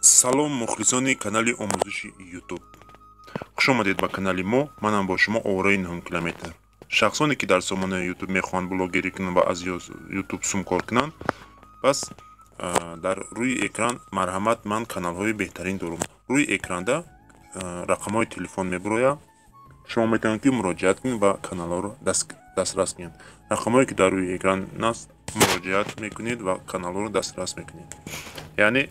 салом мухлисони канали омӯзиши ютуб. хуш омадед ба канали мо. манам бо шумо овораи 9 километр. шахсоне ки дар сомонаи ютуб мехоҳанд блогерӣ кунанд ва аз ютуб сум кор кунанд, пас дар рӯи экран марҳамат, ман каналҳои беҳтарин дорам. рӯи экрада рақамҳои телефон мебурояд. шумо метавонед ки муроҷиат кунед ва каналҳоро дастрас кунед. рақамҳое ки дар рӯи экран аст, муроҷиат мекунед ва каналҳоро дастрас мекунед. яъне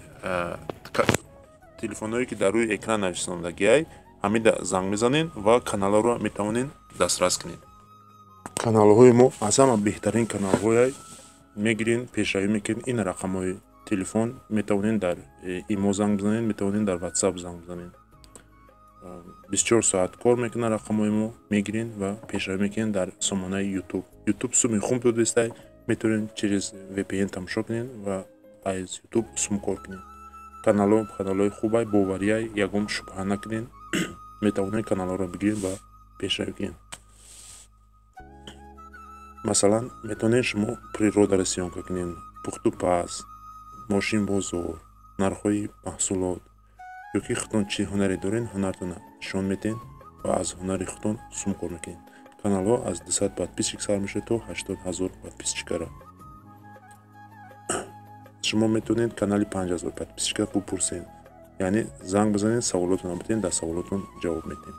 телефонҳое ки дар рӯи экран нависондагиай ҳамида занг мезанед ва каналҳоро метавонед дастрас кунед. каналҳои мо аз ҳама беҳтарин каналҳое мегиред, пешравӣ мекунед. ин рақамҳои телефон метавонед дар имо занг бизанед, метавонед дар WhatsApp занг бизанед. 24 соат кор мекунад рақамҳои мо, мегиред ва пешравӣ мекунед дар сомонаи ютуб. ютуб суми хуб додистай, метавонед через VPN тамошо кунед ва аз ютуб сум кор кунед. каналҳои хубай, боварияй, ягон шубҳа накунед. метавонед каналҳоро бигиред ва пешравӣ кунед. масалан, метавонед шумо природаро сёмка кунед, пухту паз, мошин бозор, нархҳои маҳсулот, ёки худтон чӣ ҳунаре доред, ҳунартонро нишон медиҳед ва аз ҳунари худтон сум кор мекунед. каналҳо аз 200 подписчик сар мешавад то 80 000 подписчикара. шумо метавонед канали 5000 подписчика бупурсед, яъне занг бизанед, саволотонро бидиҳед, дар саволотон ҷавоб медиҳем.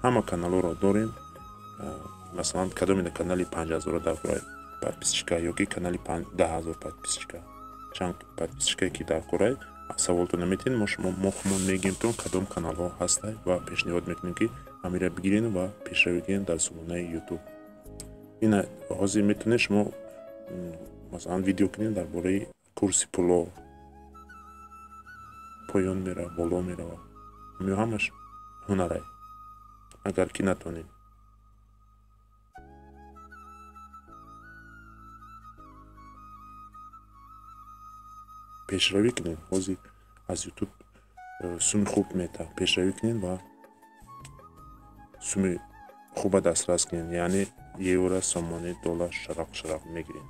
ҳама каналҳоро дорем. масалан, кадомида канали 5000 дар кораи подписчика ёки канали 10000 подписчика, чанд подписчикае ки дар кораи саволотонро метиҳед, мо мегӯем то кадом каналҳо ҳастай ва пешниҳод мекунем ки ҳамиро бигиред ва пешравӣ кунед дар сомонаи ютуб. ин ҳозир метавонед шумо масалан видео кунед дар бораи курси пуло, поён мера, боло мерава. ҳамаш ҳунарай, агар ки натонед. пешравӣ кунед. ҳозир аз ютуб суми хуб мета. пешравӣ кунед ва суми хуба дастрас кунед, яъне евро, сомони, доллар, шарақ мегиред.